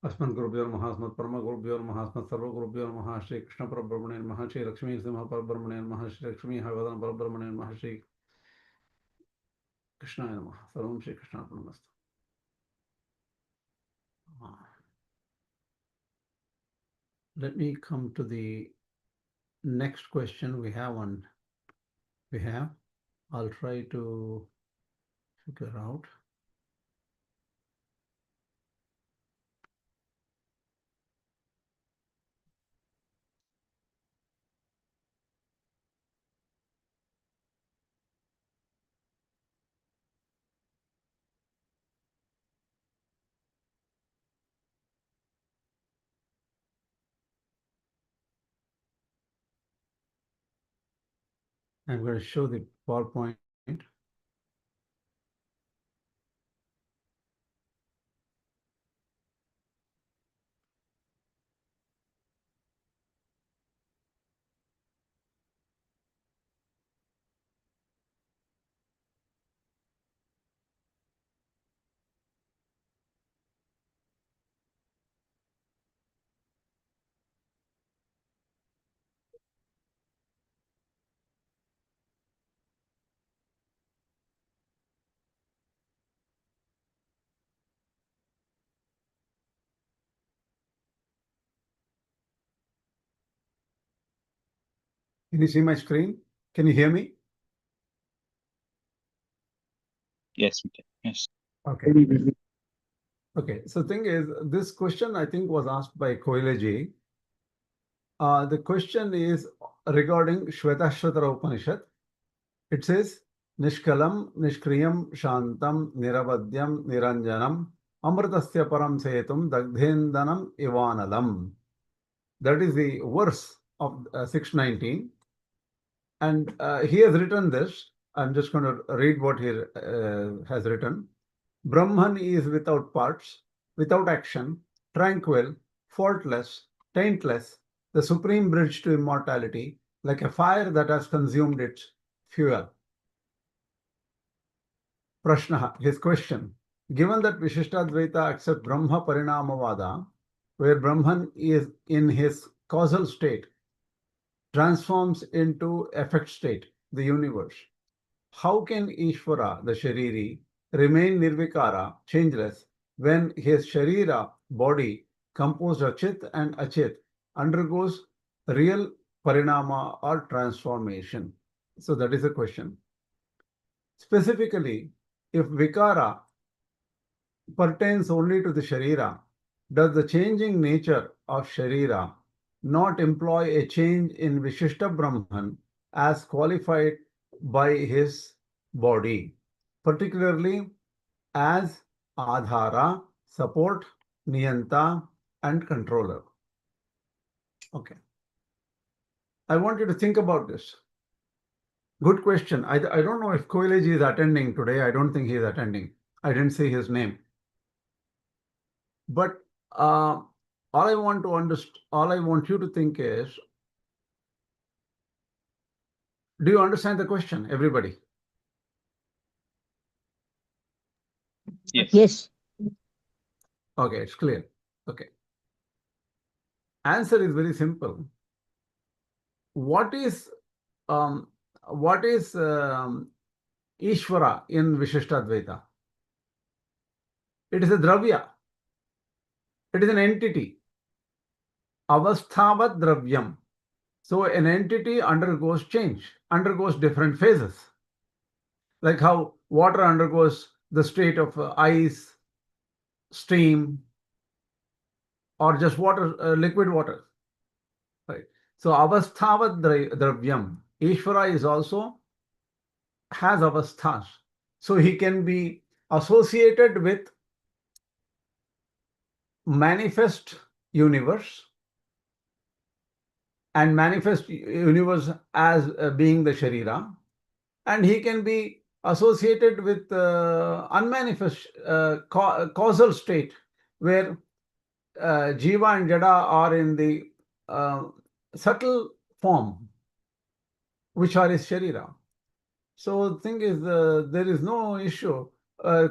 अस्मद् गुरुभ्यो नमः अस्मत् परम गुरुभ्यो नमः अस्मत् सर्व गुरुभ्यो नमः श्री कृष्ण परब्रह्मणे नमः श्री लक्ष्मी सिंह परब्रह्मणे नमः श्री लक्ष्मी हरवदन परब्रह्मणे नमः श्री कृष्णाय नमः सर्वं Shri कृष्णार्पणमस्तु. Let me come to the next question we have. I'll try to figure out. I'm going to show the PowerPoint. Can you see my screen? Can you hear me? Yes, we can. Yes. Okay. Okay. So thing is, this question I think was asked by Koilaji. The question is regarding Shvetashvatara Upanishad. It says, Nishkalam, Nishkriyam, Shantam, Niravadyam, Niranjanam, Amritasya Param Setum, Dagdhendanam, Ivanalam. That is the verse of 619. And he has written this. I'm just going to read what he has written. Brahman is without parts, without action, tranquil, faultless, taintless, the supreme bridge to immortality, like a fire that has consumed its fuel. Prashna, his question. Given that Vishishtadvaita accepts Brahma Parinamavada, where Brahman is in his causal state, transforms into effect state, the universe, how can Ishvara, the Śarīri, remain Nirvikāra, changeless, when his Śarīra, body, composed of Chit and Achit, undergoes real parinama or transformation? So that is the question. Specifically, if Vikara pertains only to the Śarīra, does the changing nature of Śarīra not employ a change in Vishishtadvaita Brahman as qualified by his body, particularly as Adhara, support, Niyanta, and controller? Okay. I want you to think about this. Good question. I don't know if Koilaji is attending today. I don't think he is attending. I didn't see his name. But all I want you to think is, do you understand the question, everybody? Yes. Yes. Okay, it's clear. Okay. Answer is very simple. What is Ishvara in Vishishtadvaita? It is a dravya. It is an entity. Avasthavat dravyam. So an entity undergoes change, undergoes different phases. Like how water undergoes the state of ice, steam, or just water, liquid water. Right. So avasthavat dravyam. Ishvara is also has avasthas. So he can be associated with manifest universe, and manifest universe as being the Śarīra, and he can be associated with unmanifest causal state, where Jiva and Jada are in the subtle form, which are his Śarīra. So the thing is, there is no issue.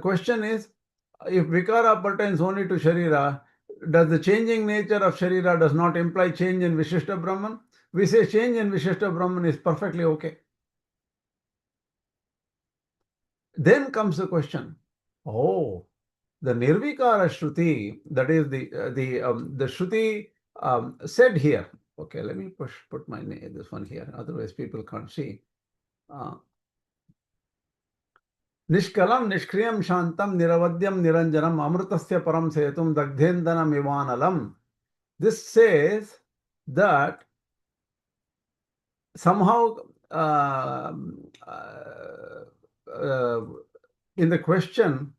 Question is, if Vikara pertains only to Śarīra, does the changing nature of Śarīra does not imply change in Vishishtadvaita Brahman? We say change in Vishishtadvaita Brahman is perfectly okay. Then comes the question, oh, the Nirvikāra Shruti, that is the Shruti said here. Okay, let me put my name, this one here, otherwise people can't see. Nishkalam, Nishkriyam, Shantam, Niravadyam, Niranjanam, Amrutasya Param Setum, Dagdhendanam Ivanalam. This says that somehow in the question,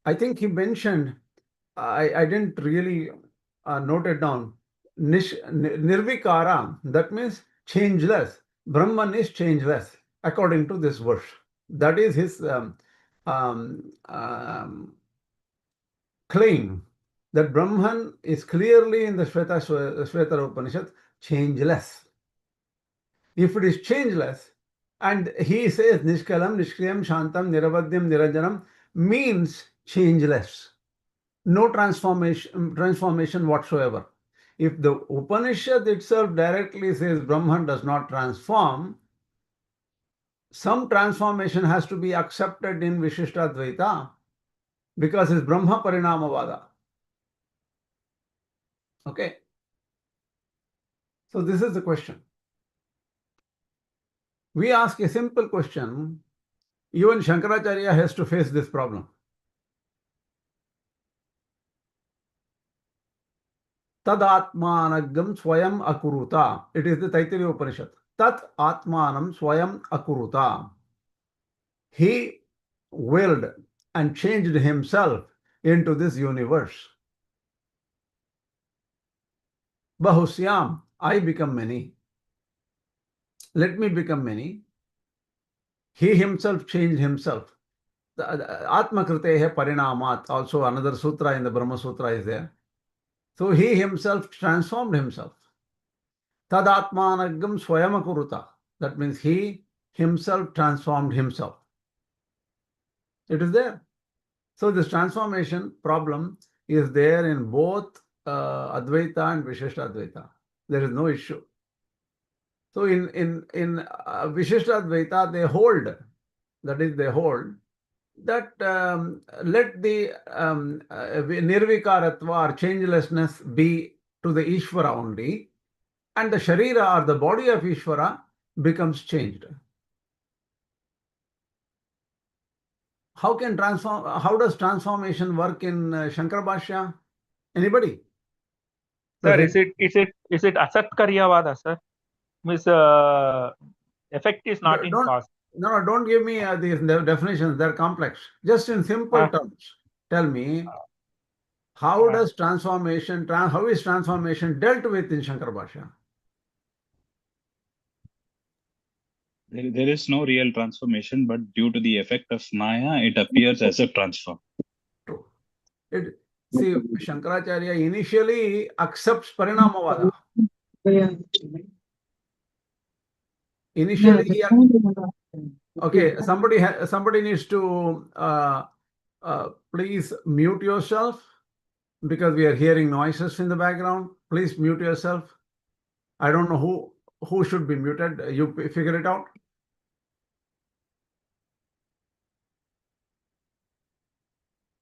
I think he mentioned, I didn't really note it down, Nirvikāra, that means changeless. Brahman is changeless, according to this verse. That is his claim, that Brahman is clearly in the Shveta Upanishad changeless. If it is changeless, and he says Nishkalam, Nishkriyam, Shantam, Niravadyam, Niranjanam means changeless. No transformation whatsoever. If the Upanishad itself directly says Brahman does not transform, some transformation has to be accepted in Vishishtadvaita because it's Brahma Parinamavada. Okay. So this is the question. We ask a simple question. Even Shankaracharya has to face this problem. Tad atmanagam swayam akuruta. It is the Taittiriya Upanishad. Tat atmanam swayam akuruta. He willed and changed himself into this universe. Bahusyam, I become many. Let me become many. He himself changed himself. Atma kritehe parinamat, also another sutra in the Brahma Sutra is there. So he himself transformed himself. Tad atmanagam swayam akuruta. That means he himself transformed himself. It is there. So this transformation problem is there in both Advaita and Vishishtadvaita. There is no issue. So in Vishishtadvaita they hold, that is they hold that let the Nirvikāratva or changelessness be to the Ishvara only, and the Śarīra or the body of Ishvara becomes changed. How does transformation work in Shankara Bhashya? Anybody? Sir, is it asatkaryavada, sir? Means effect is not in cause. No, don't give me these definitions. They're complex. Just in simple terms, tell me how is transformation dealt with in Shankara Bhashya? There is no real transformation, but due to the effect of Māyā, it appears as a transform. True. See, Shankaracharya initially accepts Parinamavada. Initially, okay, somebody needs to please mute yourself because we are hearing noises in the background. Please mute yourself. I don't know who should be muted. You figure it out.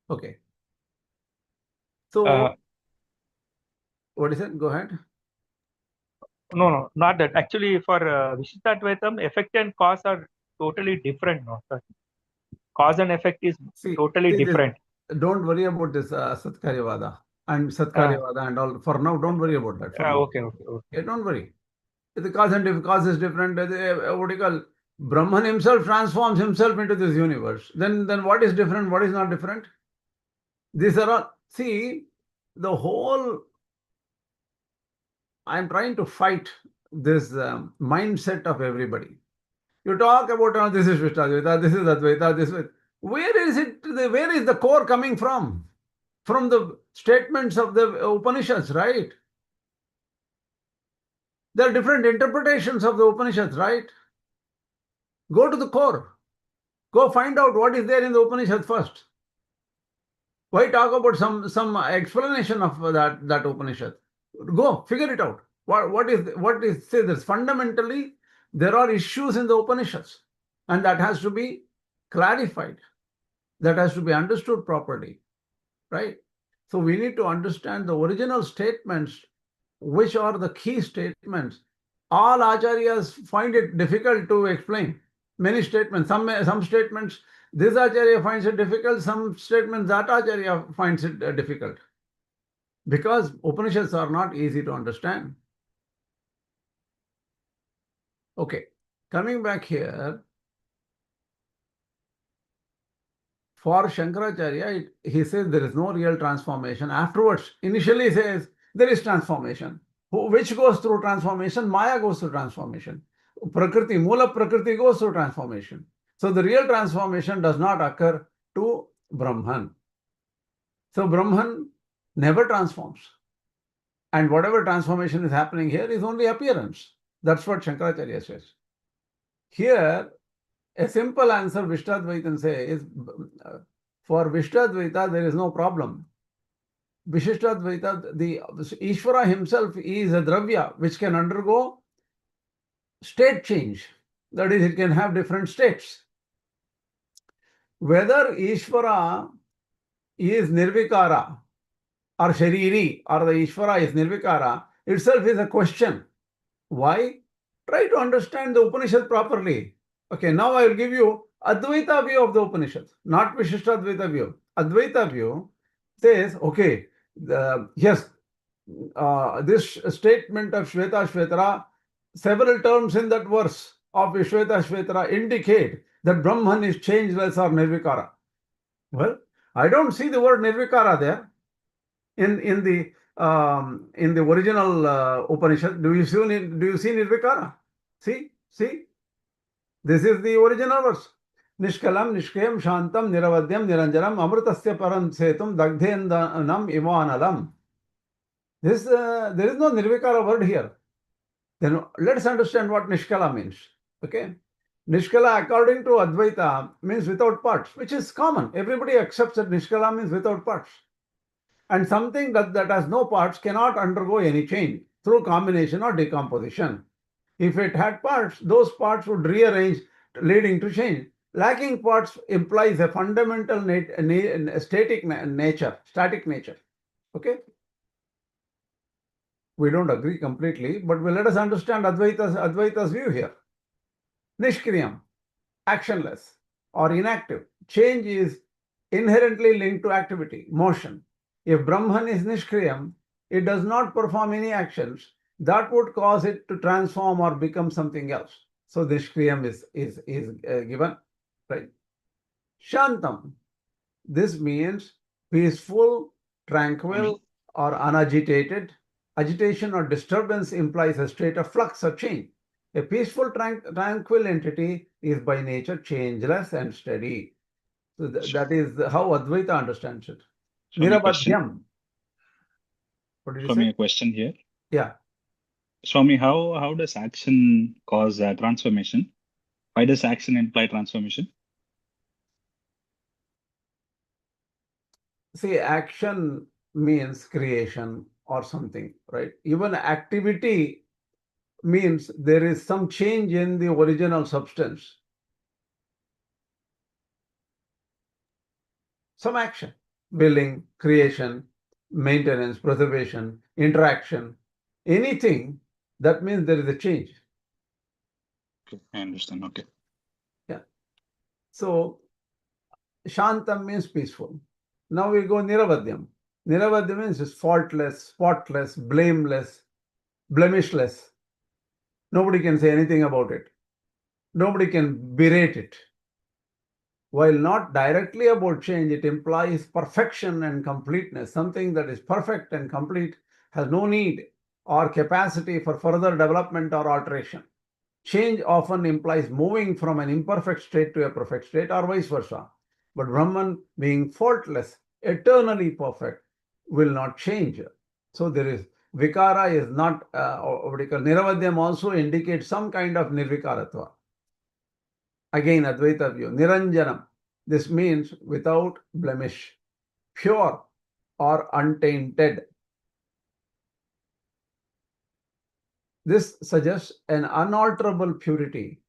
Okay. So, what is it? Go ahead. No, not that. Actually, for Vishishtadvaitam, effect and cause are totally different. No, sir. Cause and effect is totally different. Don't worry about this Satkaryavada and Satkaryavada and all. For now, don't worry about that. Okay. Don't worry. The cause is different. What do you call? Brahman himself transforms himself into this universe. Then what is different? What is not different? These are all. See, the whole. I'm trying to fight this mindset of everybody. You talk about this is Vishishtadvaita, this is Advaita, this is. Where is it? Where is the core coming from? From the statements of the Upanishads, right? There are different interpretations of the Upanishads, right? Go to the core. Go find out what is there in the Upanishad first. Why talk about some explanation of that Upanishad? Go figure it out. What is say this? Fundamentally, there are issues in the Upanishads, and that has to be clarified. That has to be understood properly, right? So we need to understand the original statements, which are the key statements. All āchāryas find it difficult to explain. Many statements, some statements, this āchārya finds it difficult, some statements that āchārya finds it difficult. Because Upanishads are not easy to understand. Okay, coming back here, for Shankaracharya, he says there is no real transformation. Afterwards, initially he says there is transformation. Which goes through transformation? Māyā goes through transformation. Prakriti, Mula Prakriti goes through transformation. So the real transformation does not occur to Brahman. So Brahman never transforms. And whatever transformation is happening here is only appearance. That's what Shankaracharya says. Here, a simple answer Vishishtadvaita says is, for Vishishtadvaita there is no problem. Vishishtadvaita, the Ishvara himself is a dravya which can undergo state change. That is, it can have different states. Whether Ishvara is Nirvikāra or Śarīri, or the Ishvara is Nirvikāra, itself is a question. Why? Try to understand the Upanishad properly. Okay, now I will give you Advaita view of the Upanishad, not Vishishtadvaita view. Advaita view says, okay, yes, this statement of Shvetara, several terms in that verse of Shvetara indicate that Brahman is changeless or Nirvikāra. Well, I don't see the word Nirvikāra there in the original Upanishad. Do you see Nirvikāra? See? This is the original verse. Nishkalam, Nishkayam, Shantam, Niravadyam, Niranjanam, Amrutasya Param Setum, Dagdhendanam, Ivanalam. There is no Nirvikāra word here. Then let's understand what Nishkala means. Okay? Nishkala, according to Advaita, means without parts, which is common. Everybody accepts that Nishkala means without parts. And something that has no parts cannot undergo any change through combination or decomposition. If it had parts, those parts would rearrange, leading to change. Lacking parts implies a fundamental static nature. Okay? We don't agree completely, but let us understand Advaita's view here. Nishkriyam, actionless or inactive. Change is inherently linked to activity, motion. If Brahman is Nishkriyam, it does not perform any actions that would cause it to transform or become something else. So Nishkriyam is given, right? Shantam, this means peaceful, tranquil, or unagitated. Agitation or disturbance implies a state of flux or change. A peaceful, tranquil entity is by nature changeless and steady. So that is how Advaita understands it. Nirabadhyam. What did you say? Swami, a question here. Yeah. Swami, how does action cause transformation? Why does action imply transformation? See, action means creation or something, right? Even activity means there is some change in the original substance. Some action, building, creation, maintenance, preservation, interaction, anything, that means there is a change. Okay, I understand. Okay. Yeah. So, Shantam means peaceful. Now we go Niravadyam. Niravadyam means faultless, spotless, blameless, blemishless. Nobody can say anything about it. Nobody can berate it. While not directly about change, it implies perfection and completeness. Something that is perfect and complete has no need or capacity for further development or alteration. Change often implies moving from an imperfect state to a perfect state or vice versa. But Brahman, being faultless, eternally perfect, will not change. So there is Vikara is not what you call Niravadyam also indicates some kind of Nirvikaratva. Again, Advaita view. Niranjanam. This means without blemish. pure or untainted. This suggests an unalterable purity.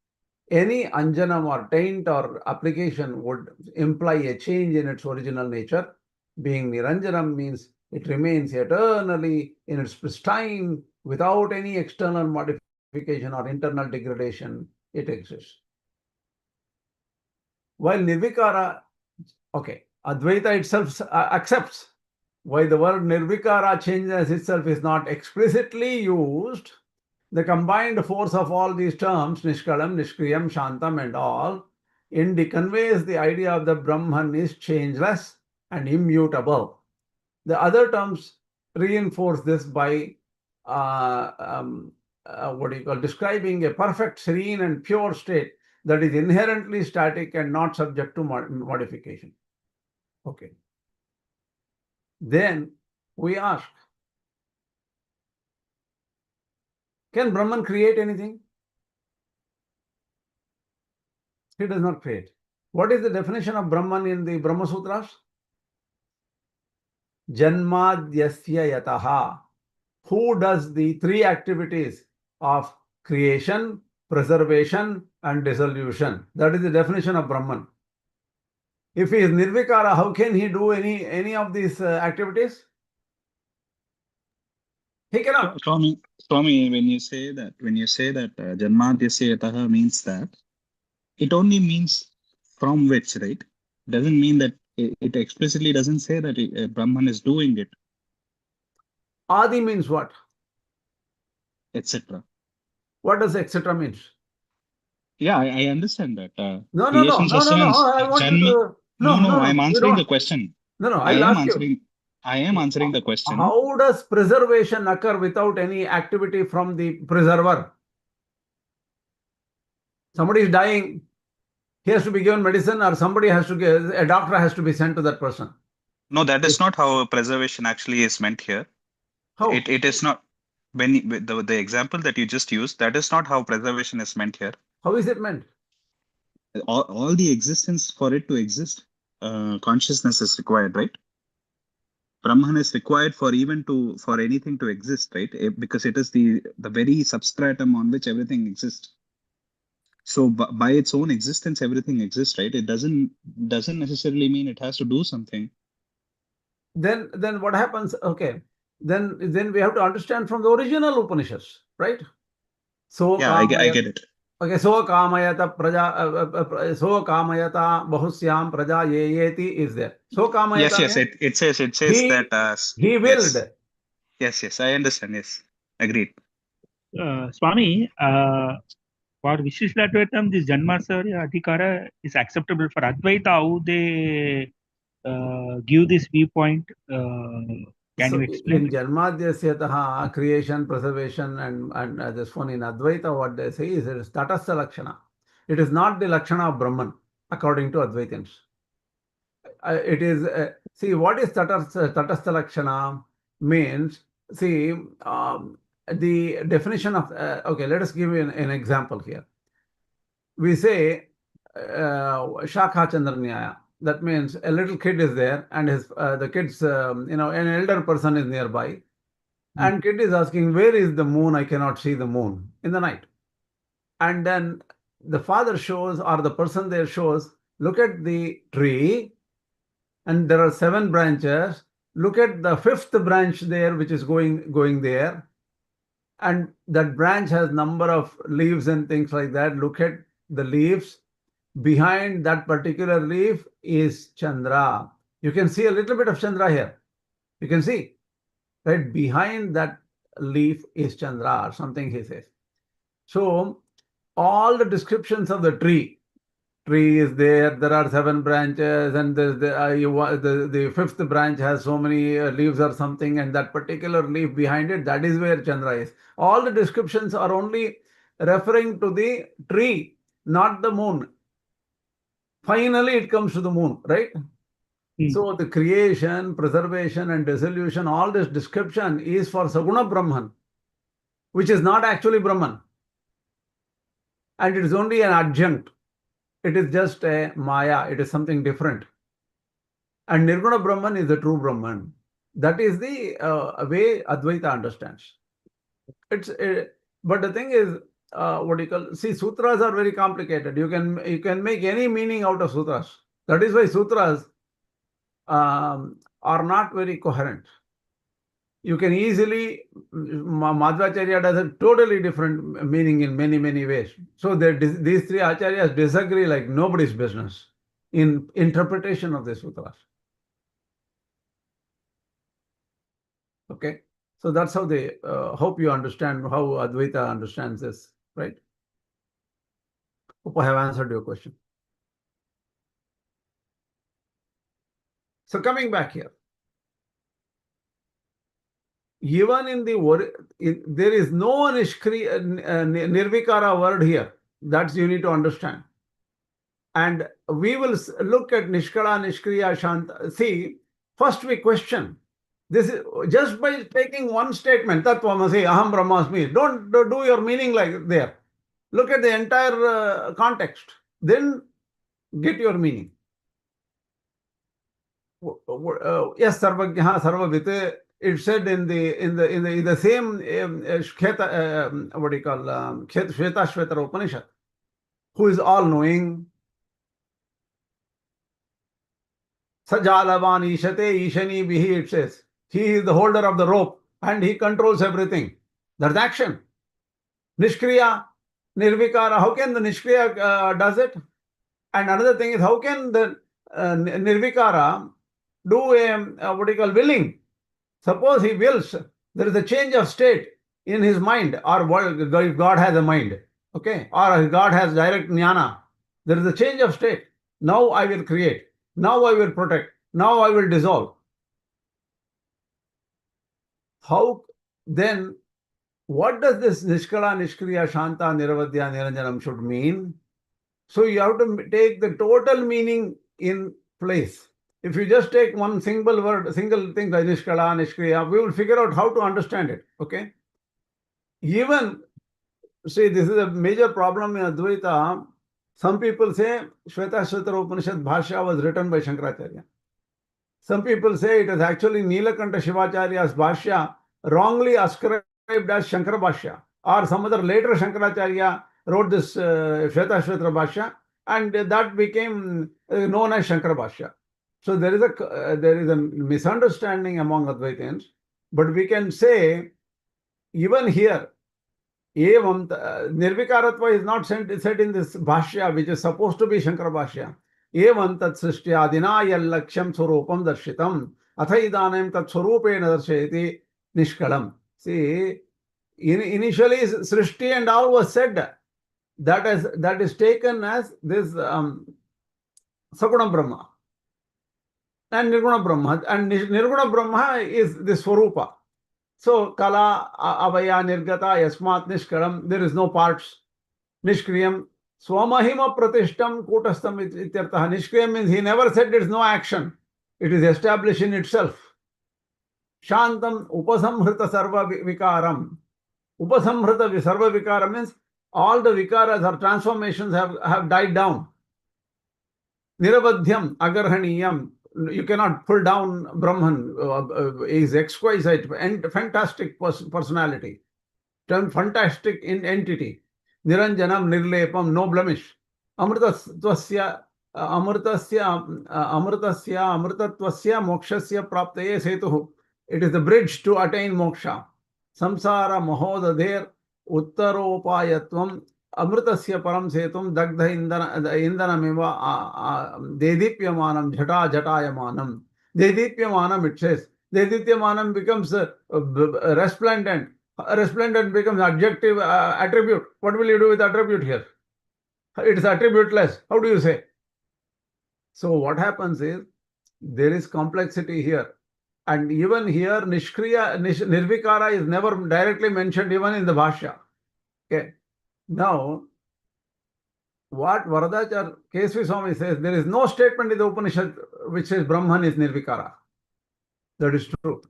Any anjanam or taint or application would imply a change in its original nature. Being niranjanam means it remains eternally in its pristine without any external modification or internal degradation. It exists. While Nirvikāra, Advaita itself accepts. Why the word Nirvikāra, changeless itself, is not explicitly used, the combined force of all these terms, Nishkalam, Nishkriyam, Shantam and all, conveys the idea of the Brahman is changeless and immutable. The other terms reinforce this by describing a perfect, serene and pure state that is inherently static and not subject to modification. Okay. Then we ask, can Brahman create anything? He does not create. What is the definition of Brahman in the Brahma Sūtras? Janmadyasya yataha. Who does the three activities of creation, preservation and dissolution? That is the definition of Brahman. If he is Nirvikāra, how can he do any of these activities? He cannot. Swami, when you say that Janmadyasya yataha means that, it only means from which, right? Doesn't mean that it explicitly doesn't say that Brahman is doing it. Adi means what? Etc. What does etc. means? Yeah, I understand that. No. I want you to. I'm answering the question. I'll ask you. I am answering the question. How does preservation occur without any activity from the preserver? Somebody is dying. He has to be given medicine, or a doctor has to be sent to that person. No, that is not how preservation actually is meant here. How? It is not. The example that you just used, that is not how preservation is meant here. How is it meant? All the existence, for it to exist, consciousness is required, right? Brahman is required for anything to exist, right? Because it is the very substratum on which everything exists. So by its own existence, everything exists, right? It doesn't necessarily mean it has to do something. Then what happens? Okay. Then we have to understand from the original Upanishads, right? So yeah, I get it. Okay, so kamayata bahusyam praja yeyeti is there. So kamayata. Yes, it says that he willed. Yes, I understand. Yes, agreed. Swami, for Vishishtadvaita, this Janmasarya Adhikara is acceptable. For Advaita, how they give this viewpoint? Can you explain? In Janmadyasya creation, preservation, and this one in Advaita, what they say is it is Tatastha Lakshana. It is not the Lakshana of Brahman, according to Advaitins. It is, what is Tatastha Lakshana means, the definition of, let us give you an example here. We say, Shakha Chandranyaya. That means a little kid is there, and the kid's, an elder person is nearby, and kid is asking, where is the moon? I cannot see the moon in the night. And then the father shows, or the person there shows, look at the tree, and there are 7 branches. Look at the 5th branch there, which is going there, and that branch has number of leaves and things like that. Look at the leaves. Behind that particular leaf is Chandra. You can see a little bit of Chandra here. You can see, right? Behind that leaf is Chandra, or something he says. So all the descriptions of the tree is there. There are 7 branches, and the 5th branch has so many leaves or something, and that particular leaf behind it, that is where Chandra is. All the descriptions are only referring to the tree, not the moon. Finally, it comes to the moon, right? So the creation, preservation and dissolution, all this description is for Saguna Brahman, which is not actually Brahman. And it is only an adjunct. It is just a Māyā. It is something different. And Nirguna Brahman is the true Brahman. That is the way Advaita understands. But the thing is, see, sutras are very complicated. You can make any meaning out of sutras. That is why sutras are not very coherent. You can easily, Madhvacharya does a totally different meaning in many, many ways. So these three āchāryas disagree like nobody's business in interpretation of the sutras. Okay, so that's how they hope you understand how Advaita understands this, right? Hope I have answered your question. So coming back here, even in the there is no Nirvikāra word here. That's you need to understand. And we will look at Nishkala, Nishkriya, Shāntam. See, first we question. This is just by taking one statement, Tattvamasi, Aham Brahmasmi. Don't do your meaning like there. Look at the entire context. Then get your meaning. Yes, Sarvajnaha, Sarvavite. It said in the same Shveta, what do you call Shvetashvatara Upanishad, who is all knowing. Sajalavan Ishate Ishani Bihi, it says. He is the holder of the rope and he controls everything. That's action. Nishkriya, Nirvikāra. How can the Nishkriya does it? And another thing is, how can the Nirvikāra do a what do you call willing? Suppose he wills, there is a change of state in his mind, or if God has a mind, okay, or God has direct jnana. There is a change of state. Now I will create. Now I will protect. Now I will dissolve. How then, what does this Nishkala, Nishkriya, Shanta, Niravadya, Niranjanam should mean? So you have to take the total meaning in place. If you just take one single word, single thing like Nishkala, Nishkriya, we will figure out how to understand it. Okay? Even, see, this is a major problem in Advaita. Some people say Shvetashvatara Upanishad Bhashya was written by Shankaracharya. Some people say it is actually Nilakanta Shivacharya's Bhashya, wrongly ascribed as Shankara Bhashya. Or some other later Shankaracharya wrote this Shvetashvatara Bhashya, and that became known as Shankara Bhashya. So there is a misunderstanding among Advaitins, but we can say even here, Evam Nirvikaratva is not said in this Bhashya, which is supposed to be Shankara Bhashya. Evam tat srishtya yallaksham swarupam darshitam athaidanam tat swarupena darshayati nishkalam. See, initially Srishti and all was said. That is taken as this Saguna Brahman and Nirguna Brahma. And Nirguna Brahma is the Swarupa. So, Kala, Avaya, Nirgata, Yasmat, Nishkalam, there is no parts. Nishkriyam, Swamahima Pratishtam, Kutastam, Ityartaha. Nishkriyam means he never said there is no action. It is established in itself. Shantam, Upasamhrita Sarva Vikaram. Upasamhrita Sarva Vikaram means all the Vikaras or transformations have died down. Niravadhyam, Agarhaniyam. You cannot pull down Brahman, is exquisite and fantastic personality, fantastic entity. Niranjanam, Nirlepam, no blemish. Amritasya, Amritatvasya, Mokshasya, Praptaye Setuhu. It is the bridge to attain moksha. Samsara Mahodadher, Uttaropayatvam, Amritasya Param Setum, Dagdha Indanamiva, Dedipyamanam, Jata Jatayamanam. Dedipyamanam, it says. Dedipyamanam becomes resplendent. Resplendent becomes adjective attribute. What will you do with attribute here? It is attributeless. How do you say? So what happens is, there is complexity here. And even here, Nirvikāra is never directly mentioned even in the Bhashya. Okay. Now, what Varadacharya Kesvi Swami says, there is no statement in the Upanishad which says Brahman is Nirvikāra. That is true.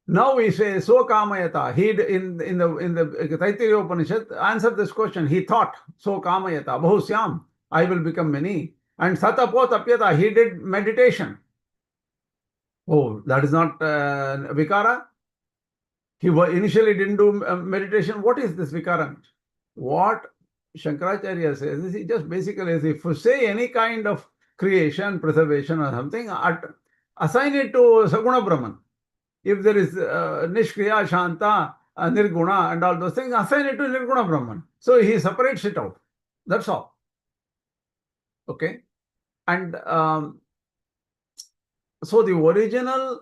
Now we say, so kamayata. He in the Taittiriya Upanishad answered this question. He thought, so kamayata, bahusyam, I will become many. And Satapo Tapyata, he did meditation. Oh, that is not Vikara? He initially didn't do meditation. What is this Vikara? What Shankaracharya says is, he just basically says, if you say any kind of creation, preservation or something, assign it to Saguna Brahman. If there is Nishkala, Shanta, Nirguna and all those things, assign it to Nirguna Brahman. So he separates it out. That's all. Okay. And so the original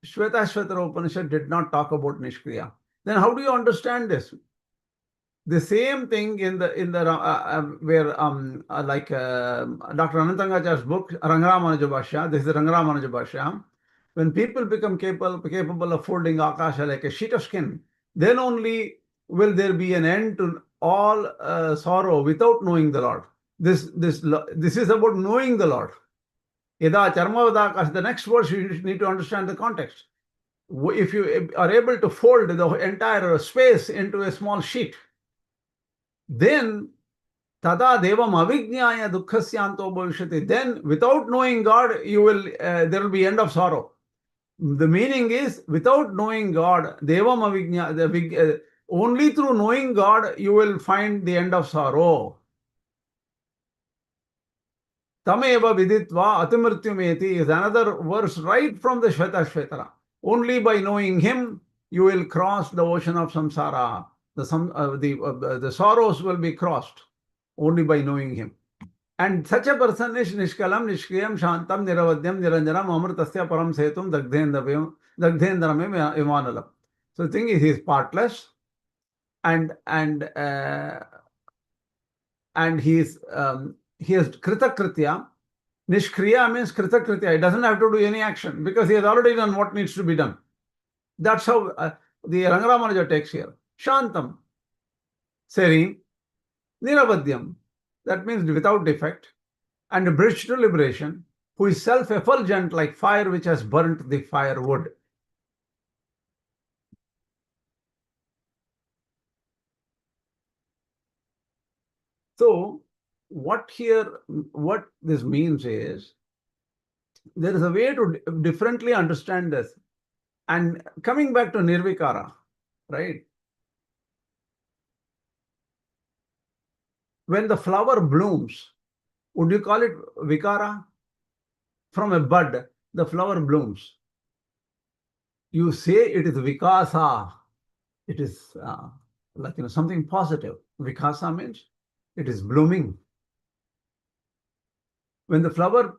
Śvetashvatara Upanishad did not talk about Nishkriya. Then how do you understand this? The same thing in the where like Dr. Anantangacharya's book Rangaramanuja Bhashya. This is the Rangaramanuja Bhashya. When people become capable of folding Akasha like a sheet of skin, then only will there be an end to all sorrow without knowing the Lord. This is about knowing the Lord. Yada charmavadakash, the next verse you need to understand the context. If you are able to fold the entire space into a small sheet, then tada devam avijñāya dukkhasyanto bhavishyati. Then without knowing God, you will there will be end of sorrow. The meaning is, without knowing God, devam avijñāya, only through knowing God you will find the end of sorrow. Tameva viditva atimrityumeti is another verse right from the Śvetashvatara. Only by knowing him you will cross the ocean of samsara. The sorrows will be crossed only by knowing him. And such a person is Nishkalam, Nishkriyam, Shantam, Niravadyam, Niranjanam, Amritasya Param Setum, Dagdhendaram, Vimanalam. So the thing is, he is partless and he is Kritakritya. Nishkriya means Kritakritya. He doesn't have to do any action because he has already done what needs to be done. That's how the Rangaramanuja takes here. Shantam, serene, Niravadyam, that means without defect, and a bridge to liberation, who is self-effulgent like fire which has burnt the firewood. So, what this means is, there is a way to differently understand this. And coming back to Nirvikāra, right? When the flower blooms, would you call it Vikara? From a bud, the flower blooms. You say it is Vikasa. It is like something positive. Vikasa means it is blooming. When the flower,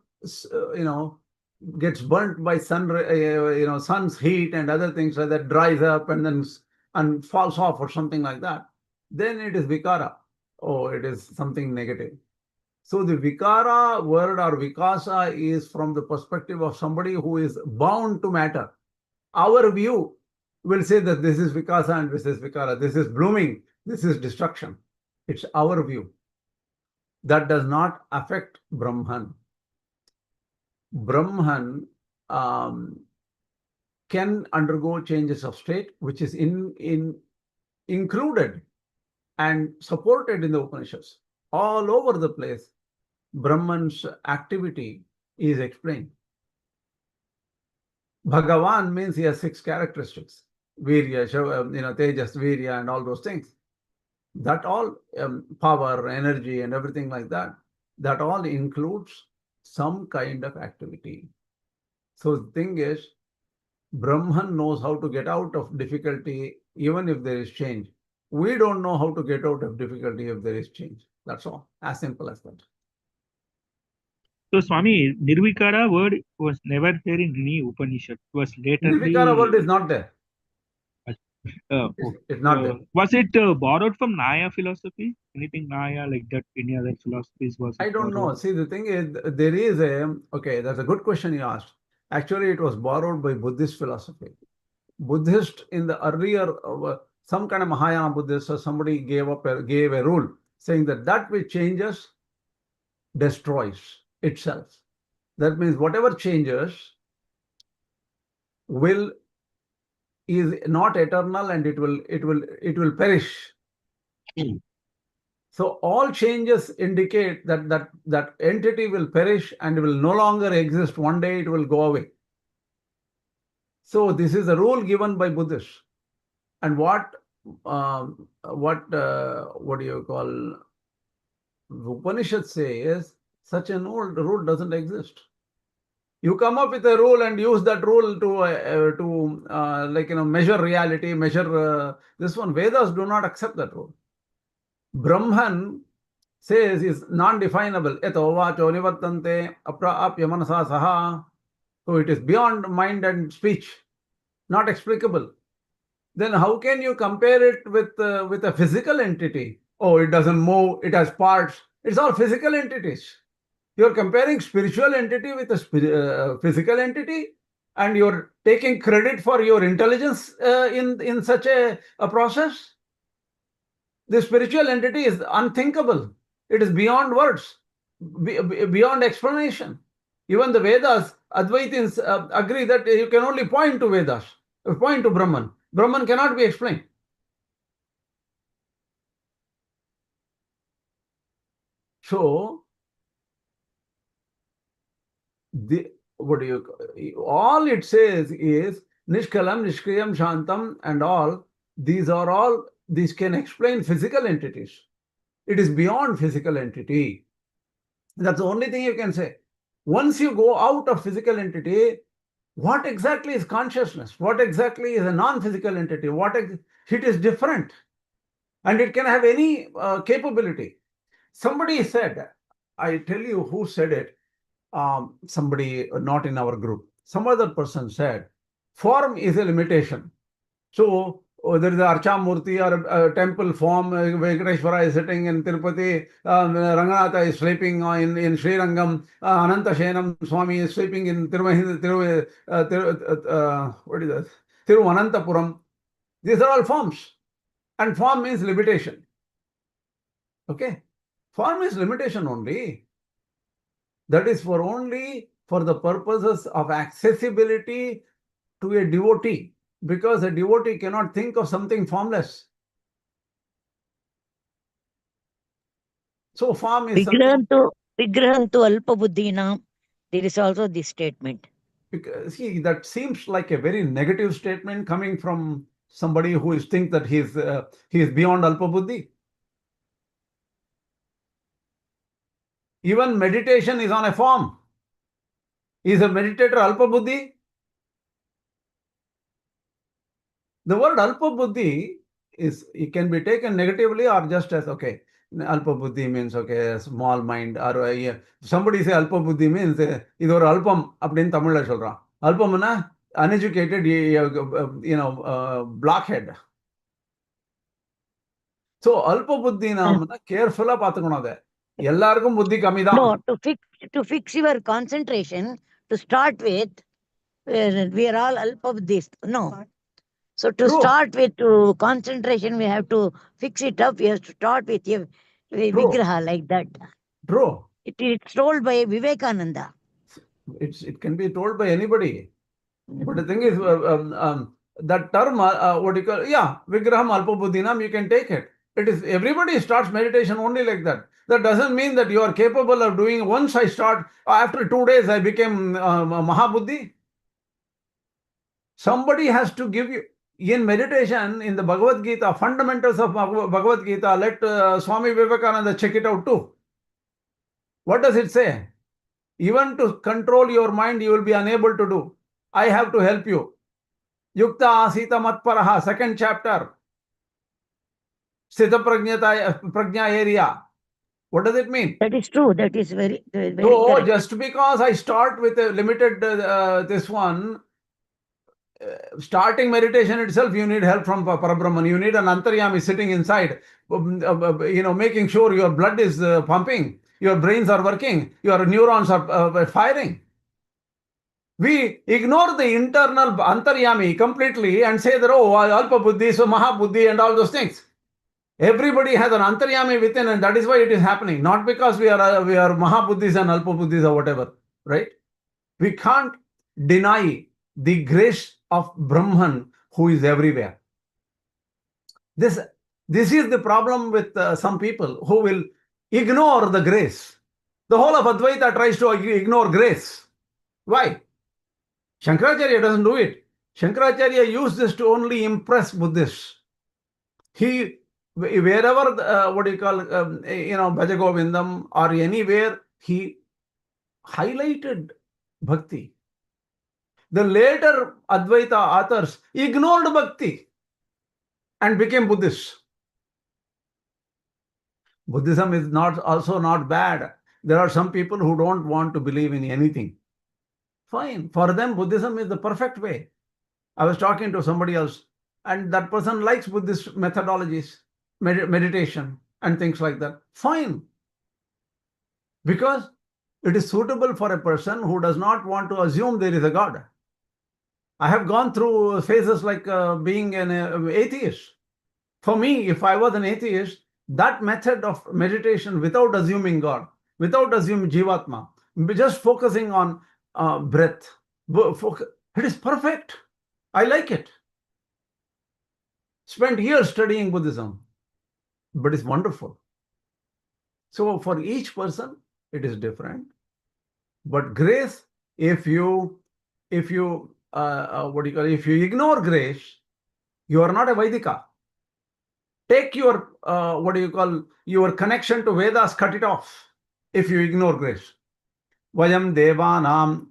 gets burnt by sun's heat and other things like that, dries up and falls off or something like that, then it is Vikara. Oh, it is something negative. So the Vikara word or Vikasa is from the perspective of somebody who is bound to matter. Our view will say that this is Vikasa and this is Vikara. This is blooming. This is destruction. It's our view. That does not affect Brahman. Brahman can undergo changes of state, which is included and supported in the Upanishads. All over the place, Brahman's activity is explained. Bhagavan means he has 6 characteristics. Virya, Tejas, Virya, and all those things. That all, power, energy, and everything like that, that all includes some kind of activity. So the thing is, Brahman knows how to get out of difficulty even if there is change. We don't know how to get out of difficulty if there is change. That's all. As simple as that. So, Swami, Nirvikāra word was never there in any Upanishad. It was later. Nirvikāra word is not there. It's not there. Was it borrowed from Nyaya philosophy? Anything Nyaya like that? Any other philosophies was? I don't know. See, the thing is, there is that's a good question you asked. Actually, it was borrowed by Buddhist philosophy. Buddhist in the earlier, some kind of Mahayana Buddhist or somebody gave a rule saying that which changes destroys itself. That means whatever changes is not eternal and it will perish. So all changes indicate that entity will perish and will no longer exist. One day it will go away. So this is a rule given by Buddhists. And what do you call Upanishad says such an old rule doesn't exist. You come up with a rule and use that rule to measure reality, measure this one. Vedas do not accept that rule. Brahman says is non-definable. Eto vacho nivartante aprapya manasa saha. So it is beyond mind and speech, not explicable. Then how can you compare it with a physical entity? Oh, it doesn't move, it has parts. It's all physical entities. You're comparing spiritual entity with a physical entity, and you're taking credit for your intelligence in such a process. The spiritual entity is unthinkable. It is beyond words, beyond explanation. Even the Vedas, Advaitins agree that you can only point to Vedas, point to Brahman. Brahman cannot be explained. So, all it says is Nishkalam, Nishkriyam, Shantam, and all. These can explain physical entities. It is beyond physical entity. That's the only thing you can say. Once you go out of physical entity, what exactly is consciousness? What exactly is a non-physical entity? It is different. And it can have any capability. Somebody said, I tell you who said it, somebody not in our group. Some other person said, form is a limitation. So there is a Archamurti or a temple form. Ishvara is sitting in Tirupati. Ranganatha is sleeping in Srirangam. Anantashenam Swami is sleeping in Tiruvananthapuram. These are all forms. And form means limitation. Okay? Form is limitation only. That is only for the purposes of accessibility to a devotee. Because a devotee cannot think of something formless. So form is Vigrahantu alpabuddhinam. There is also this statement. See, that seems like a very negative statement coming from somebody who thinks that he is beyond alpabuddhi. Even meditation is on a form. Is a meditator alpabuddhi? The word alpabuddhi it can be taken negatively or just as, okay, alpabuddhi means, okay, small mind. Or somebody say alpabuddhi means, இது ஒரு அல்பம் அப்படின்னு தமிழ்ல சொல்றான். அல்பம்னா uneducated, blockhead. So alpabuddhi நாமனா கேர்ஃபுல்லா பார்த்துக்கணும் அதை. எல்லாருக்கும் புத்தி கம்மிதான். No, to fix your concentration, to start with, we are all alpabuddhists. No. So to start with concentration, we have to fix it up. We have to start with a vigraha like that. True. It's told by Vivekananda. It can be told by anybody. But the thing is, that term, what you call, vigraham alpabuddhinam, you can take it. It is everybody starts meditation only like that. That doesn't mean that you are capable of doing. Once I start, after 2 days, I became Mahabuddhi. Somebody has to give you. In meditation, in the Bhagavad Gita, fundamentals of Bhagavad Gita, let Swami Vivekananda check it out too. What does it say? Even to control your mind, you will be unable to do. I have to help you. Yukta Asita Matparaha, 2nd chapter. Sthita Prajna area. What does it mean? That is true. That is very So, correct. just because I start with a limited this one, starting meditation itself, you need help from Parabrahman. You need an Antaryami sitting inside, making sure your blood is pumping, your brains are working, your neurons are firing. We ignore the internal Antaryami completely and say that, Alpa Buddhi, so Mahabuddhi and all those things. Everybody has an Antaryami within, and that is why it is happening. Not because we are Mahabuddhis and Alpa Buddhis or whatever, right? We can't deny the grace of Brahman who is everywhere. This This is the problem with some people who will ignore the grace. The whole of Advaita tries to ignore grace. Why? Shankaracharya doesn't do it. Shankaracharya used this to only impress Buddhists. He, wherever, Bhaja Govindam or anywhere, he highlighted bhakti. The later Advaita authors ignored bhakti and became Buddhists. Buddhism is also not bad. There are some people who don't want to believe in anything. Fine. For them, Buddhism is the perfect way. I was talking to somebody else, and that person likes Buddhist methodologies, meditation, and things like that. Fine. Because it is suitable for a person who does not want to assume there is a God. I have gone through phases like being an atheist. For me, if I was an atheist, that method of meditation without assuming God, without assuming Jivatma, just focusing on breath, it is perfect. I like it. Spent years studying Buddhism, but it's wonderful. So for each person, it is different. But grace, if you ignore grace, you are not a Vaidika. Take your your connection to Vedas, cut it off if you ignore grace. Vayam devanam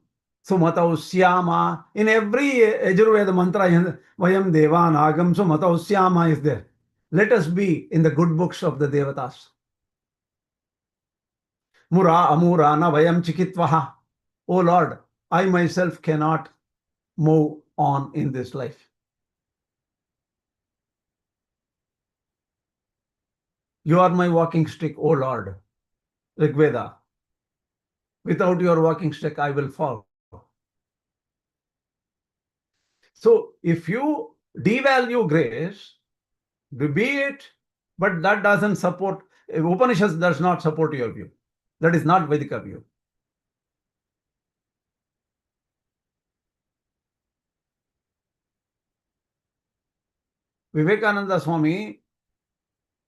sumatau syama. In every Yajurveda mantra, Vayam devanagam sumatau syama is there. Let us be in the good books of the Devatas. Mura amura na vayam chikitvaha. Oh Lord, I myself cannot move on in this life. You are my walking stick, O Lord. Rigveda. Without your walking stick, I will fall. So if you devalue grace, be it, but that doesn't support, Upanishad does not support your view. That is not Vedika view. Vivekananda Swami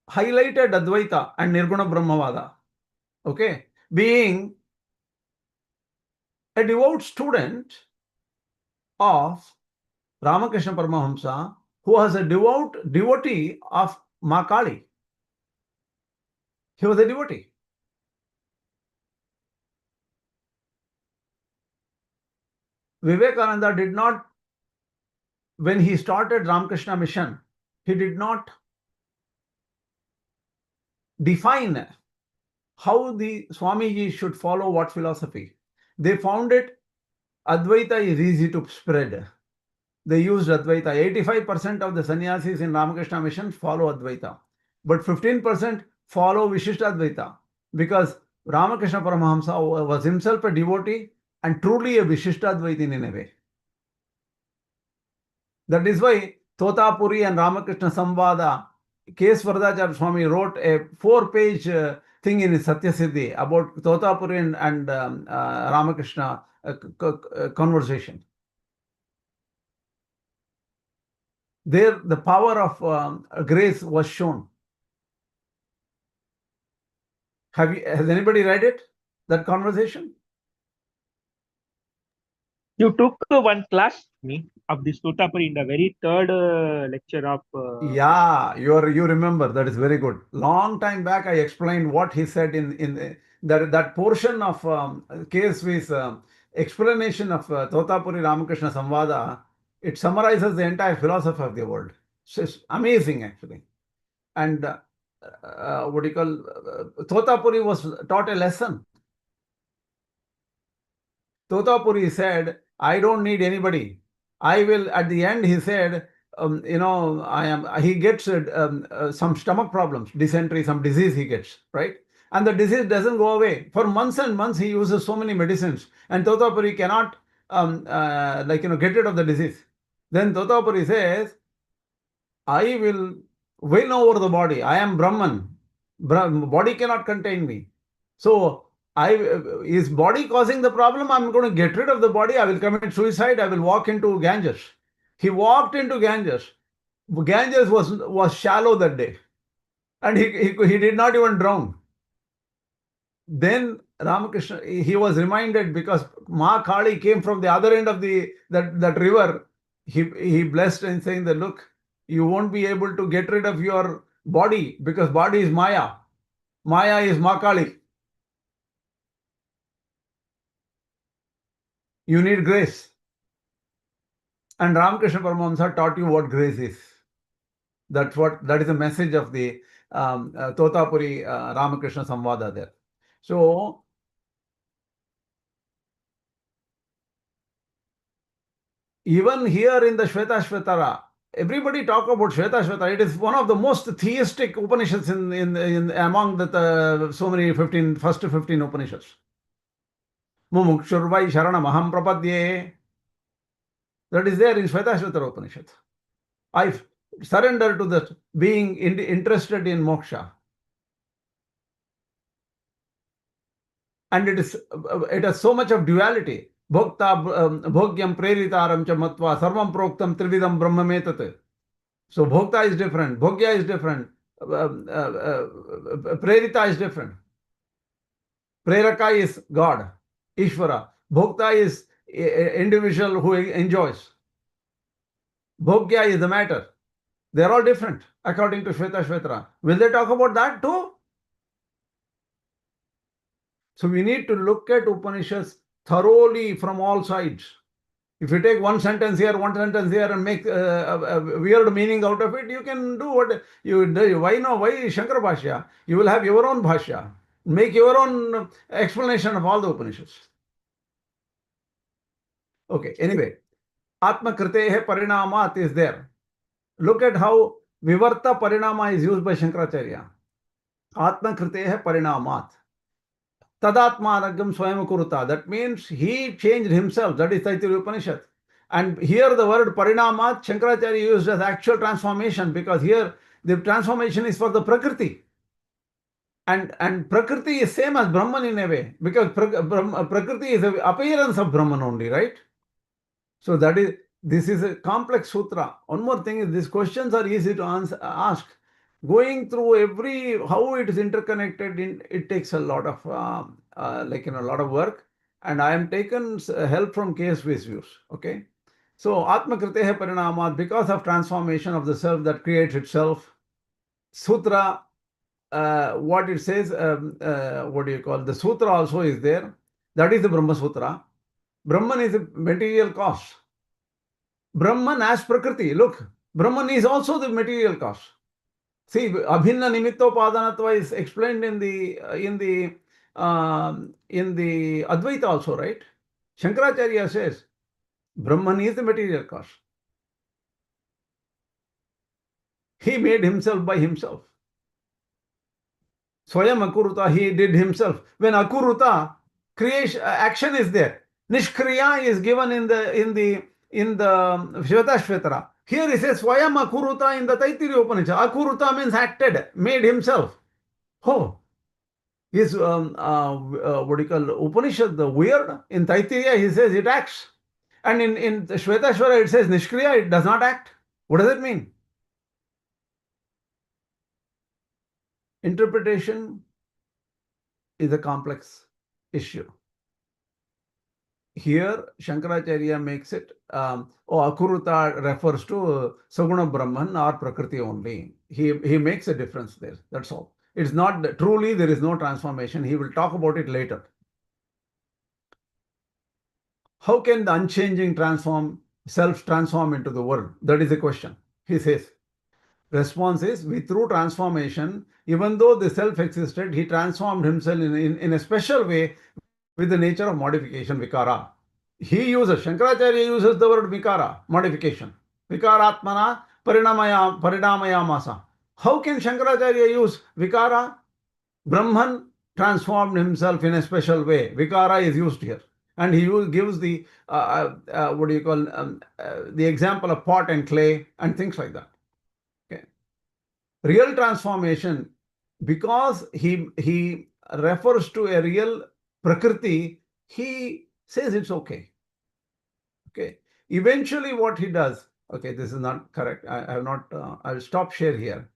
highlighted Advaita and Nirguna Brahmavada. Okay, being a devout student of Ramakrishna Paramahamsa, who was a devout devotee of Ma Kali. He was a devotee. Vivekananda did not, when he started Ramakrishna Mission, he did not define how the Swamiji should follow what philosophy. They found it, Advaita is easy to spread. They used Advaita. 85% of the sannyasis in Ramakrishna Mission follow Advaita. But 15% follow Vishishtadvaita, because Ramakrishna Paramahamsa was himself a devotee and truly a Vishishtadvaitin in a way. That is why Totapuri and Ramakrishna Samvada, K.S. Varadacharya Swami wrote a 4-page thing in his Satyasiddhi about Totapuri and Ramakrishna conversation. There, the power of grace was shown. Has anybody read it? That conversation? You took one class of this Totapuri in the very third lecture of. Yeah, you remember. That is very good. Long time back, I explained what he said in that portion of KSV's explanation of Totapuri Ramakrishna Samvada. It summarizes the entire philosophy of the world. So it's amazing, actually. And Totapuri was taught a lesson. Totapuri said, I don't need anybody. I will, at the end, he said, he gets some stomach problems, dysentery, some disease he gets, right? And the disease doesn't go away. For months and months, he uses so many medicines. And Totapuri cannot, get rid of the disease. Then Totapuri says, I will win over the body. I am Brahman. Body cannot contain me. So, is body causing the problem? I'm going to get rid of the body. I will commit suicide. I will walk into Ganges. He walked into Ganges. Ganges was shallow that day. And he did not even drown. Then Ramakrishna, he was reminded, because Ma Kali came from the other end of that river. He blessed and saying that, look, you won't be able to get rid of your body, because body is Māyā. Māyā is Ma Kali. You need grace. And Ramakrishna Paramahamsa taught you what grace is. That is the message of the Totapuri Ramakrishna Samvada there. So even here in the Shvetashvatara, everybody talk about Shvetashvatara. It is one of the most theistic Upanishads in among the so many first 15 Upanishads. Mumukshurvai Sharanam Aham Prapadye. That is there in Shvetashvatara Upanishad. I surrender to that, being interested in moksha. And it has so much of duality. Bhokta bhogyam preritaram cha matva sarvam proktam trividam brahmametat. So bhokta is different, bhogya is different, prerita is different. Preraka is God, Ishvara. Bhokta is individual who enjoys. Bhogya is the matter. They are all different according to Shvetashvatara. Will they talk about that too? So we need to look at Upanishads thoroughly from all sides. If you take one sentence here and make a weird meaning out of it, you can do what you do. Why Shankara Bhashya? You will have your own Bhashya. Make your own explanation of all the Upanishads. Okay, anyway. Atma Kritehe Parinamat is there. Look at how Vivarta Parinama is used by Shankaracharya. Atma Kritehe Parinamat. Tadatmanagam Swayam Kuruta. That means he changed himself. That is Taittiriya Upanishad. And here the word Parinamat, Shankaracharya used as actual transformation, because here the transformation is for the Prakriti. And Prakriti is same as Brahman in a way, because Prakriti is the appearance of Brahman only, right? So this is a complex sutra. One more thing is, these questions are easy to ask. Going through how it is interconnected, it takes a lot of a lot of work. And I am taken help from case-based views. Okay, so Atma Kritehe Parinamat, because of transformation of the self that creates itself. Sutra, what it says, what do you call, the sutra also is there. That is the Brahma Sutra. Brahman is a material cause. Brahman as Prakriti. Look, Brahman is also the material cause. See, Abhinna Nimittopadanatva is explained in the Advaita also, right? Shankaracharya says Brahman is the material cause. He made himself by himself. Swayam Akuruta, he did himself. When Akuruta, creation, action is there. Nishkriya is given in the Shvetashvatara. Here he says Swayam Akuruta in the Taittiriya Upanishad. Akuruta means acted, made himself. Oh, is what do you call Upanishad the weird? In Taittiriya he says it acts, and in Shvetashvara it says Nishkriya, it does not act. What does it mean? Interpretation is a complex issue. Here, Shankaracharya makes it, Akuruta refers to Saguna Brahman or Prakriti only. He makes a difference there. That's all. It's not truly, there is no transformation. He will talk about it later. How can the unchanging self transform into the world? That is the question. He says. Response is, through transformation, even though the self existed, he transformed himself in a special way with the nature of modification, Vikara. Shankaracharya uses the word Vikara, modification. Vikaratmana Parinamayamasa. How can Shankaracharya use Vikara? Brahman transformed himself in a special way. Vikara is used here. And he gives the, the example of pot and clay and things like that. Okay. Real transformation, because he refers to a real Prakriti, he says it's okay. Okay. Eventually what he does, okay, this is not correct. I'll stop share here.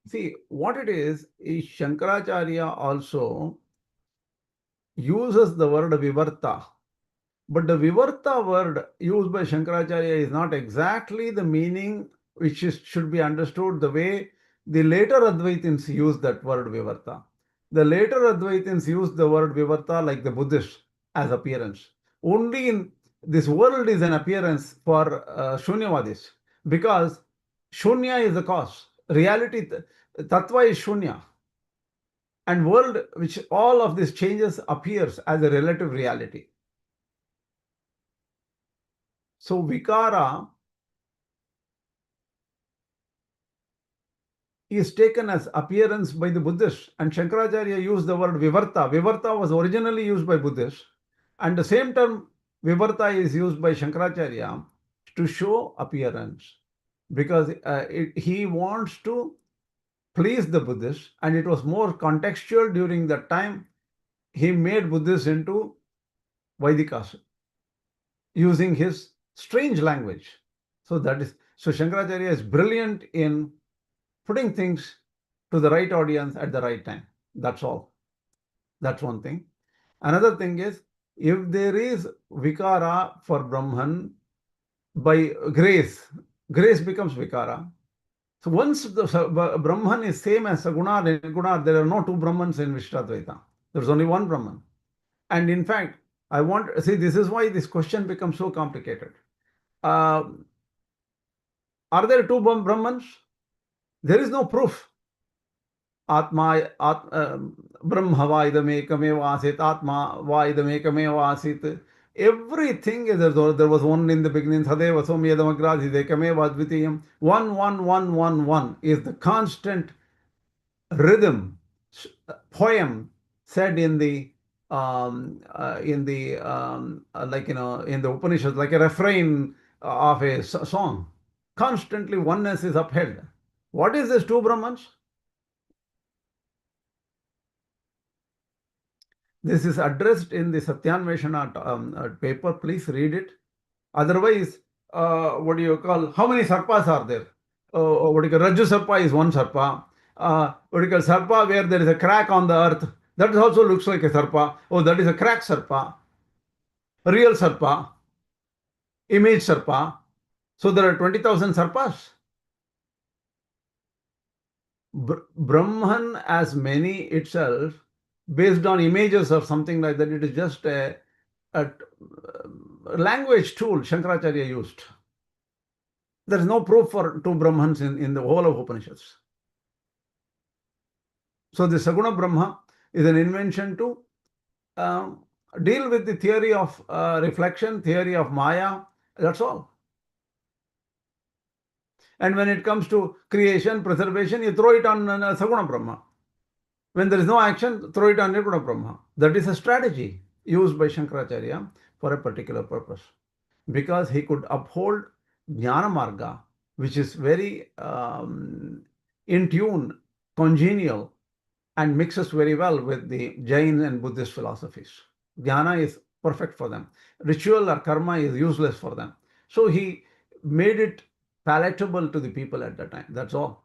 See, what it is Shankaracharya also uses the word Vivarta. But the Vivarta word used by Shankaracharya is not exactly the meaning which should be understood the way the later Advaitins use that word Vivarta. The later Advaitins use the word Vivarta like the Buddhists as appearance. Only in this world is an appearance for Shunyavadis, because Shunya is the cause. Reality, Tattva is Shunya. And world, which all of these changes appears as a relative reality. So Vikara is taken as appearance by the Buddhists, and Shankaracharya used the word Vivarta. Vivarta was originally used by Buddhists, and the same term Vivarta is used by Shankaracharya to show appearance, because he wants to please the Buddhists, and it was more contextual during that time. He made Buddhists into Vaidikas using his strange language. So Shankaracharya is brilliant in putting things to the right audience at the right time. That's all. That's one thing. Another thing is, if there is Vikara for Brahman by grace, grace becomes Vikara. So once the Brahman is same as Saguna and Nirguna, there are no two Brahmans in Vishishtadvaita. There's only one Brahman. And in fact, this is why this question becomes so complicated. Are there two Brahmans? There is no proof. Atma, Brahma va idamekame asit, Atma va idamekame asit. Everything is there was one in the beginning. Sadeva somyadamagradi dekame vadvitiyam. One is the constant rhythm, poem said in the in the Upanishads, like a refrain of a song. Constantly oneness is upheld. What is this two Brahmans? This is addressed in the Satyanveshana paper. Please read it. Otherwise, what do you call? How many sarpas are there? What do you call? Rajju sarpa is one sarpa. What do you call sarpa where there is a crack on the earth? That also looks like a sarpa. Oh, that is a crack sarpa. Real sarpa. Image sarpa. So there are 20,000 sarpas. Brahman as many itself, based on images or something like that, it is just a language tool Shankaracharya used. There is no proof for two Brahmans in the whole of Upanishads. So the Saguna Brahma is an invention to deal with the theory of reflection, theory of Māyā. That's all. And when it comes to creation, preservation, you throw it on Saguna Brahma. When there is no action, throw it on Nirguna Brahma. That is a strategy used by Shankaracharya for a particular purpose, because he could uphold Jnana Marga, which is very in tune, congenial, and mixes very well with the Jain and Buddhist philosophies. Jnana is perfect for them. Ritual or karma is useless for them. So he made it palatable to the people at that time. That's all.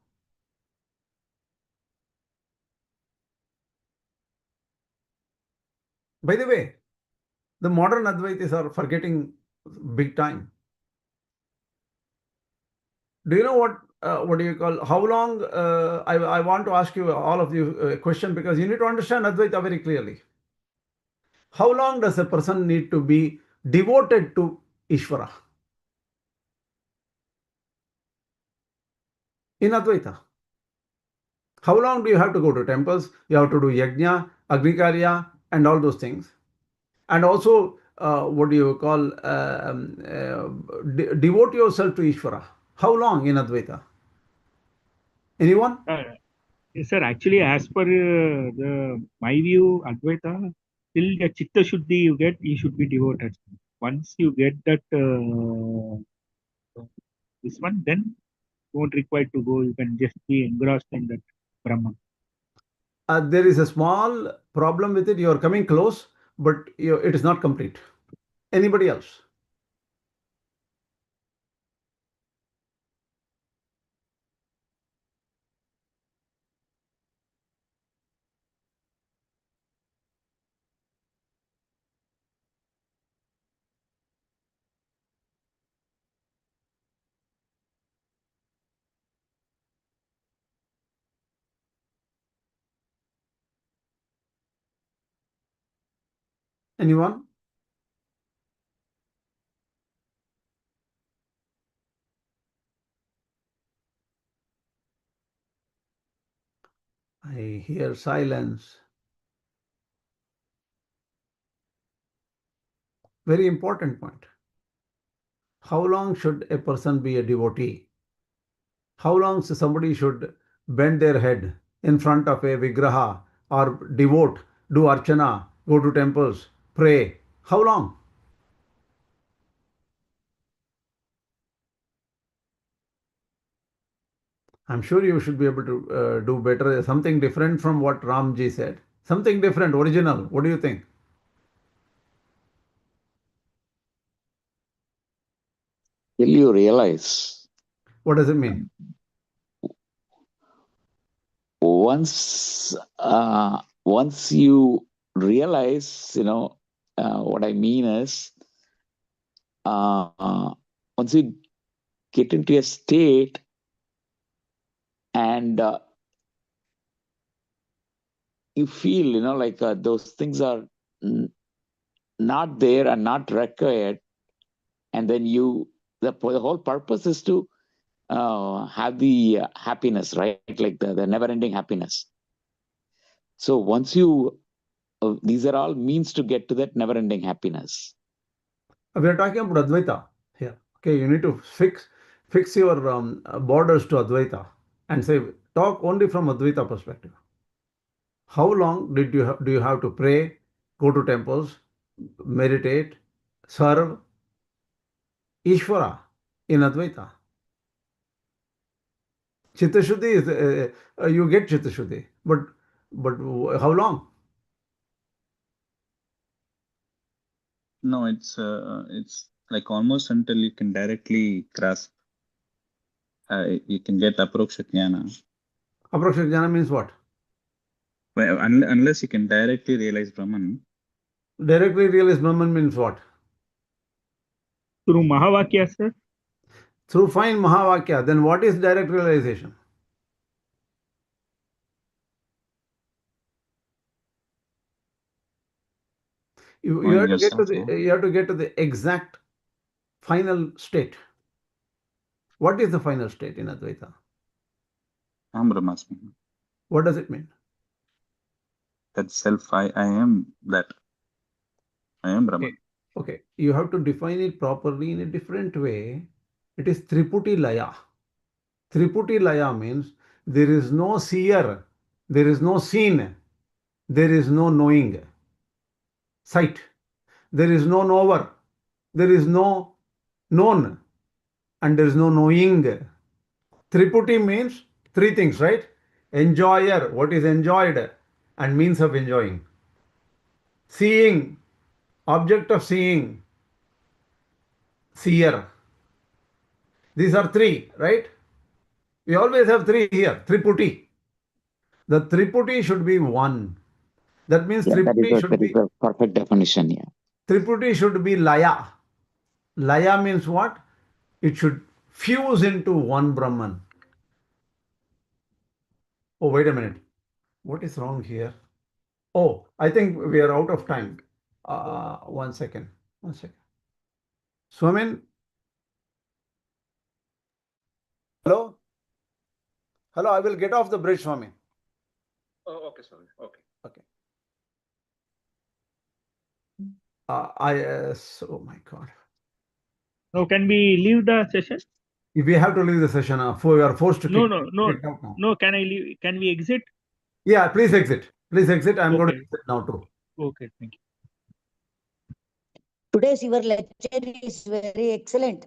By the way, the modern Advaitis are forgetting big time. Do you know what do you call, how long, I want to ask you, all of you, a question, because you need to understand Advaita very clearly. How long does a person need to be devoted to Ishvara in Advaita? How long do you have to go to temples? You have to do yajna, agnikarya, and all those things. And also, what do you call, devote yourself to Ishvara. How long in Advaita? Anyone? Yes, sir. Actually, as per my view, Advaita, till the Chitta Shuddhi you should be devoted. Once you get that this one, then you won't require to go. You can just be engrossed in that Brahma. There is a small problem with it. You are coming close, but it is not complete. Anybody else? Anyone? I hear silence. Very important point. How long should a person be a devotee? How long somebody should bend their head in front of a vigraha or devote, do archana, go to temples, pray? How long? I'm sure you should be able to do better, something different from what Ramji said. Something different, original. What do you think? Till you realize. What does it mean? Once you realize, what I mean is, once you get into a state and you feel, like those things are not there and not required, and then the whole purpose is to have the happiness, right? Like the never-ending happiness. So once you, these are all means to get to that never-ending happiness. We are talking about Advaita here. Okay, you need to fix your borders to Advaita and say, talk only from Advaita perspective. How long do you have to pray, go to temples, meditate, serve Ishvara in Advaita? Chitta-shuddhi is you get Chitta-shuddhi, but how long? No, it's like almost until you can directly grasp. You can get aproksha jnana. Aproksha jnana means what? Well, unless you can directly realize Brahman. Directly realize Brahman means what? Through Mahavakya, sir. Through fine Mahavakya. Then what is direct realization? You have to get to the exact final state. What is the final state in Advaita? Aham Brahmasmi. What does it mean? That self, I am that. I am Brahman. Okay. You have to define it properly in a different way. It is Triputi Laya. Triputi Laya means there is no seer, there is no seen, there is no knowing. Sight. There is no knower, there is no known, and there is no knowing. Triputi means three things, right? Enjoyer, what is enjoyed, and means of enjoying. Seeing, object of seeing, seer. These are three, right? We always have three here, Triputi. The Triputi should be one. That means Triputi should be a perfect definition, yeah. Triputi should be Laya. Laya means what? It should fuse into one Brahman. Oh, wait a minute. What is wrong here? Oh, I think we are out of time. 1 second. 1 second. Swamin? Hello? Hello, I will get off the bridge, Swami. Oh, okay, Swami. Okay. Okay. Oh my God. No, can we leave the session? If we have to leave the session, we are forced to No. kick out now. No, can I leave? Can we exit? Yeah, please exit. Please exit. I'm going to exit now too. Okay, thank you. Today's your lecture is very excellent.